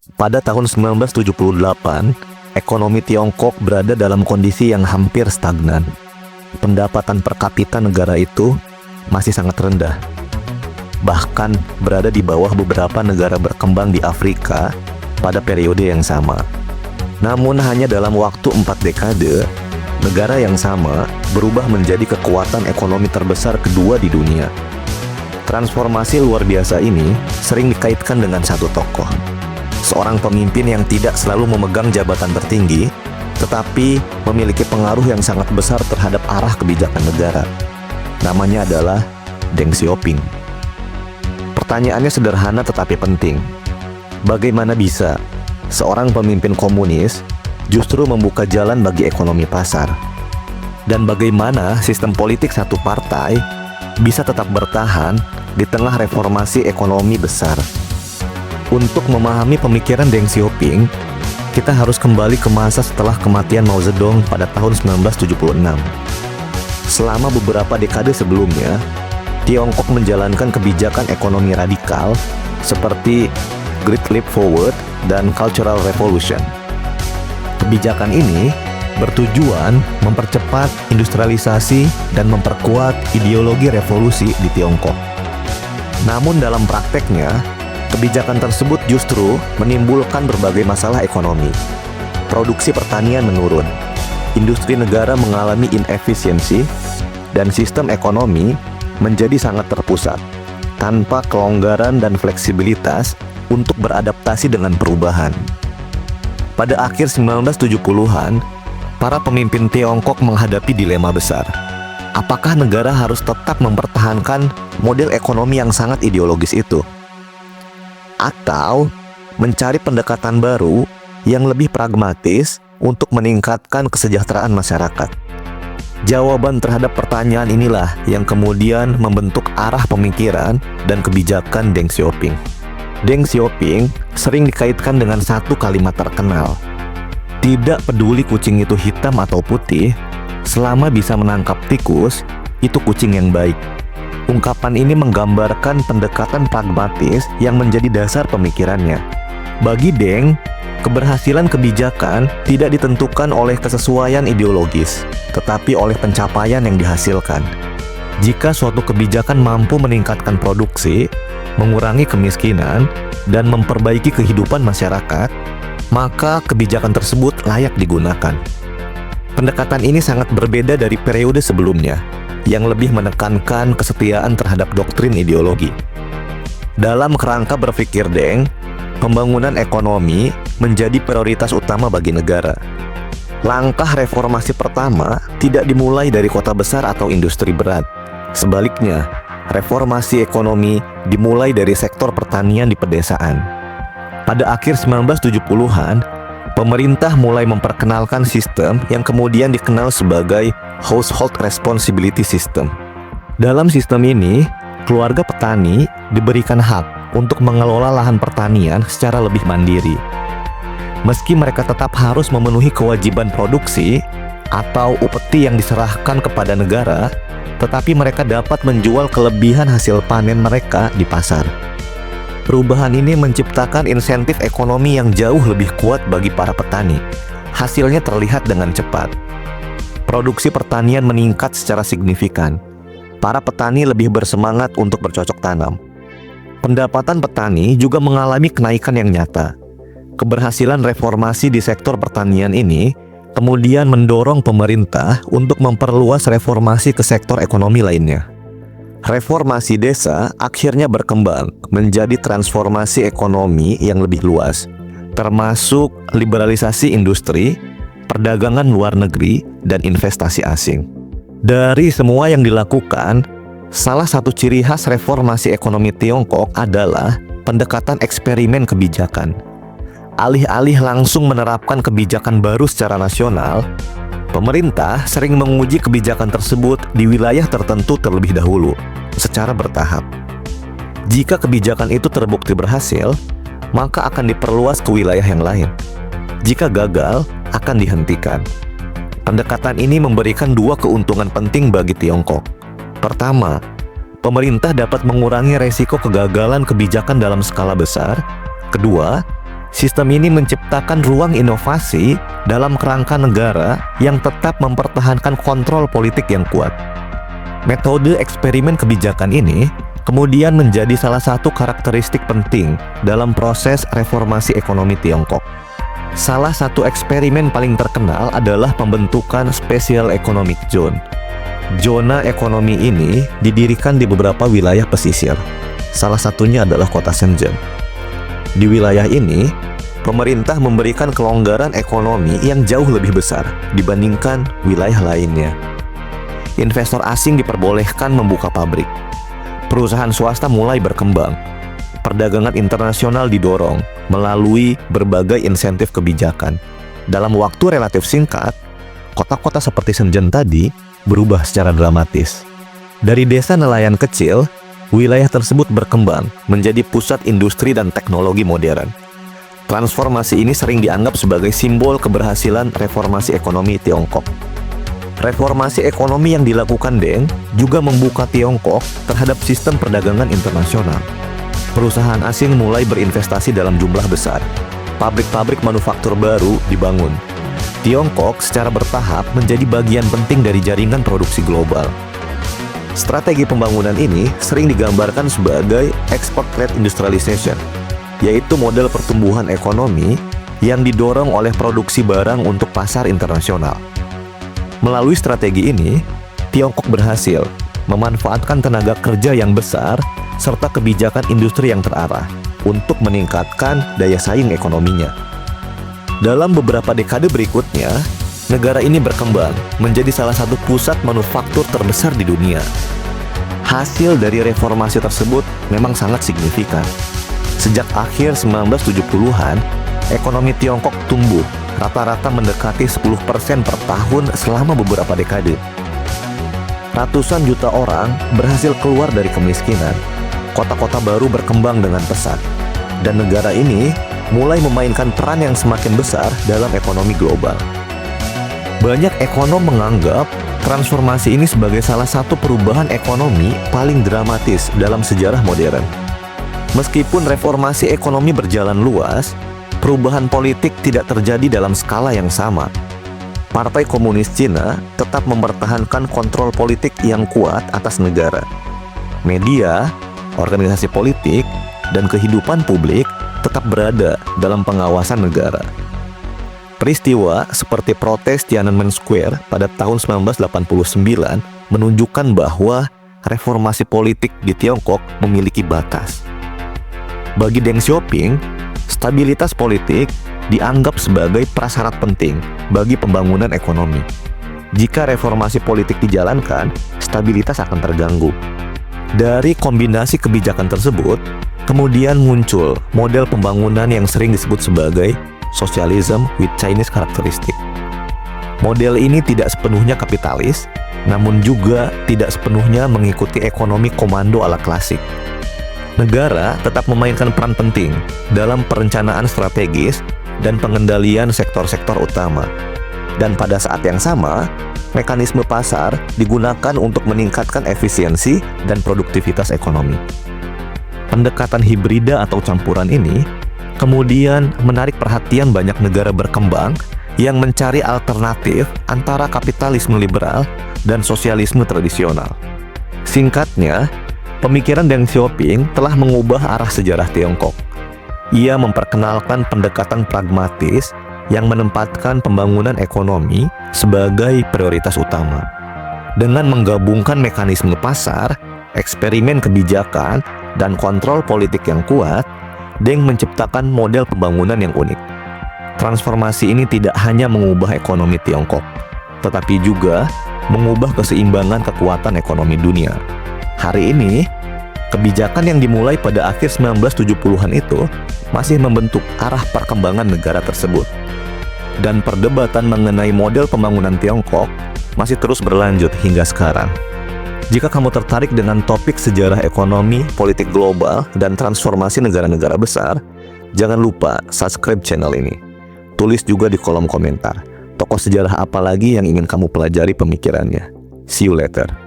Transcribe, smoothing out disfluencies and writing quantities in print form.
Pada tahun 1978, ekonomi Tiongkok berada dalam kondisi yang hampir stagnan. Pendapatan per kapita negara itu masih sangat rendah. Bahkan berada di bawah beberapa negara berkembang di Afrika pada periode yang sama. Namun hanya dalam waktu 4 dekade, negara yang sama berubah menjadi kekuatan ekonomi terbesar kedua di dunia. Transformasi luar biasa ini sering dikaitkan dengan satu tokoh. Seorang pemimpin yang tidak selalu memegang jabatan tertinggi, tetapi memiliki pengaruh yang sangat besar terhadap arah kebijakan negara. Namanya adalah Deng Xiaoping. Pertanyaannya sederhana tetapi penting. Bagaimana bisa seorang pemimpin komunis justru membuka jalan bagi ekonomi pasar? Dan bagaimana sistem politik satu partai bisa tetap bertahan di tengah reformasi ekonomi besar? Untuk memahami pemikiran Deng Xiaoping, kita harus kembali ke masa setelah kematian Mao Zedong pada tahun 1976. Selama beberapa dekade sebelumnya, Tiongkok menjalankan kebijakan ekonomi radikal seperti Great Leap Forward dan Cultural Revolution. Kebijakan ini bertujuan mempercepat industrialisasi dan memperkuat ideologi revolusi di Tiongkok. Namun dalam prakteknya, kebijakan tersebut justru menimbulkan berbagai masalah ekonomi. Produksi pertanian menurun, industri negara mengalami inefisiensi, dan sistem ekonomi menjadi sangat terpusat, tanpa kelonggaran dan fleksibilitas untuk beradaptasi dengan perubahan. Pada akhir 1970-an, para pemimpin Tiongkok menghadapi dilema besar. Apakah negara harus tetap mempertahankan model ekonomi yang sangat ideologis itu? Atau mencari pendekatan baru yang lebih pragmatis untuk meningkatkan kesejahteraan masyarakat? Jawaban terhadap pertanyaan inilah yang kemudian membentuk arah pemikiran dan kebijakan Deng Xiaoping. Deng Xiaoping sering dikaitkan dengan satu kalimat terkenal. Tidak peduli kucing itu hitam atau putih, selama bisa menangkap tikus, itu kucing yang baik. Ungkapan ini menggambarkan pendekatan pragmatis yang menjadi dasar pemikirannya. Bagi Deng, keberhasilan kebijakan tidak ditentukan oleh kesesuaian ideologis, tetapi oleh pencapaian yang dihasilkan. Jika suatu kebijakan mampu meningkatkan produksi, mengurangi kemiskinan, dan memperbaiki kehidupan masyarakat, maka kebijakan tersebut layak digunakan. Pendekatan ini sangat berbeda dari periode sebelumnya, yang lebih menekankan kesetiaan terhadap doktrin ideologi. Dalam kerangka berpikir Deng, pembangunan ekonomi menjadi prioritas utama bagi negara. Langkah reformasi pertama tidak dimulai dari kota besar atau industri berat. Sebaliknya, reformasi ekonomi dimulai dari sektor pertanian di pedesaan. Pada akhir 1970-an, pemerintah mulai memperkenalkan sistem yang kemudian dikenal sebagai Household Responsibility System. Dalam sistem ini, keluarga petani diberikan hak untuk mengelola lahan pertanian secara lebih mandiri. Meski mereka tetap harus memenuhi kewajiban produksi atau upeti yang diserahkan kepada negara, tetapi mereka dapat menjual kelebihan hasil panen mereka di pasar. Perubahan ini menciptakan insentif ekonomi yang jauh lebih kuat bagi para petani. Hasilnya terlihat dengan cepat. Produksi pertanian meningkat secara signifikan. Para petani lebih bersemangat untuk bercocok tanam. Pendapatan petani juga mengalami kenaikan yang nyata. Keberhasilan reformasi di sektor pertanian ini kemudian mendorong pemerintah untuk memperluas reformasi ke sektor ekonomi lainnya. Reformasi desa akhirnya berkembang menjadi transformasi ekonomi yang lebih luas, termasuk liberalisasi industri, perdagangan luar negeri, dan investasi asing. Dari semua yang dilakukan, salah satu ciri khas reformasi ekonomi Tiongkok adalah pendekatan eksperimen kebijakan. Alih-alih langsung menerapkan kebijakan baru secara nasional, pemerintah sering menguji kebijakan tersebut di wilayah tertentu terlebih dahulu, secara bertahap. Jika kebijakan itu terbukti berhasil, maka akan diperluas ke wilayah yang lain. Jika gagal, akan dihentikan. Pendekatan ini memberikan dua keuntungan penting bagi Tiongkok. Pertama, pemerintah dapat mengurangi resiko kegagalan kebijakan dalam skala besar. Kedua, Sistem ini menciptakan ruang inovasi dalam kerangka negara yang tetap mempertahankan kontrol politik yang kuat. Metode eksperimen kebijakan ini kemudian menjadi salah satu karakteristik penting dalam proses reformasi ekonomi Tiongkok. Salah satu eksperimen paling terkenal adalah pembentukan Special Economic Zone. Zona ekonomi ini didirikan di beberapa wilayah pesisir. Salah satunya adalah kota Shenzhen. Di wilayah ini, pemerintah memberikan kelonggaran ekonomi yang jauh lebih besar dibandingkan wilayah lainnya. Investor asing diperbolehkan membuka pabrik. Perusahaan swasta mulai berkembang. Perdagangan internasional didorong melalui berbagai insentif kebijakan. Dalam waktu relatif singkat, kota-kota seperti Shenzhen tadi berubah secara dramatis. Dari desa nelayan kecil, wilayah tersebut berkembang menjadi pusat industri dan teknologi modern. Transformasi ini sering dianggap sebagai simbol keberhasilan reformasi ekonomi Tiongkok. Reformasi ekonomi yang dilakukan Deng juga membuka Tiongkok terhadap sistem perdagangan internasional. Perusahaan asing mulai berinvestasi dalam jumlah besar. Pabrik-pabrik manufaktur baru dibangun. Tiongkok secara bertahap menjadi bagian penting dari jaringan produksi global. Strategi pembangunan ini sering digambarkan sebagai export-led industrialization, yaitu model pertumbuhan ekonomi yang didorong oleh produksi barang untuk pasar internasional. Melalui strategi ini, Tiongkok berhasil memanfaatkan tenaga kerja yang besar serta kebijakan industri yang terarah untuk meningkatkan daya saing ekonominya. Dalam beberapa dekade berikutnya, negara ini berkembang menjadi salah satu pusat manufaktur terbesar di dunia. Hasil dari reformasi tersebut memang sangat signifikan. Sejak akhir 1970-an, ekonomi Tiongkok tumbuh rata-rata mendekati 10% per tahun selama beberapa dekade. Ratusan juta orang berhasil keluar dari kemiskinan. Kota-kota baru berkembang dengan pesat, dan negara ini mulai memainkan peran yang semakin besar dalam ekonomi global. Banyak ekonom menganggap transformasi ini sebagai salah satu perubahan ekonomi paling dramatis dalam sejarah modern. Meskipun reformasi ekonomi berjalan luas, perubahan politik tidak terjadi dalam skala yang sama. Partai Komunis Cina tetap mempertahankan kontrol politik yang kuat atas negara. Media, organisasi politik, dan kehidupan publik tetap berada dalam pengawasan negara. Peristiwa seperti protes Tiananmen Square pada tahun 1989 menunjukkan bahwa reformasi politik di Tiongkok memiliki batas. Bagi Deng Xiaoping, stabilitas politik dianggap sebagai prasyarat penting bagi pembangunan ekonomi. Jika reformasi politik dijalankan, stabilitas akan terganggu. Dari kombinasi kebijakan tersebut, kemudian muncul model pembangunan yang sering disebut sebagai socialism with Chinese characteristic. Model ini tidak sepenuhnya kapitalis, namun juga tidak sepenuhnya mengikuti ekonomi komando ala klasik. Negara tetap memainkan peran penting dalam perencanaan strategis dan pengendalian sektor-sektor utama. Dan pada saat yang sama, mekanisme pasar digunakan untuk meningkatkan efisiensi dan produktivitas ekonomi. Pendekatan hibrida atau campuran ini kemudian menarik perhatian banyak negara berkembang yang mencari alternatif antara kapitalisme liberal dan sosialisme tradisional. Singkatnya, pemikiran Deng Xiaoping telah mengubah arah sejarah Tiongkok. Ia memperkenalkan pendekatan pragmatis yang menempatkan pembangunan ekonomi sebagai prioritas utama. Dengan menggabungkan mekanisme pasar, eksperimen kebijakan, dan kontrol politik yang kuat, Deng menciptakan model pembangunan yang unik. Transformasi ini tidak hanya mengubah ekonomi Tiongkok, tetapi juga mengubah keseimbangan kekuatan ekonomi dunia. Hari ini, kebijakan yang dimulai pada akhir 1970-an itu masih membentuk arah perkembangan negara tersebut. Dan perdebatan mengenai model pembangunan Tiongkok masih terus berlanjut hingga sekarang. Jika kamu tertarik dengan topik sejarah ekonomi, politik global, dan transformasi negara-negara besar, jangan lupa subscribe channel ini. Tulis juga di kolom komentar, tokoh sejarah apa lagi yang ingin kamu pelajari pemikirannya. See you later.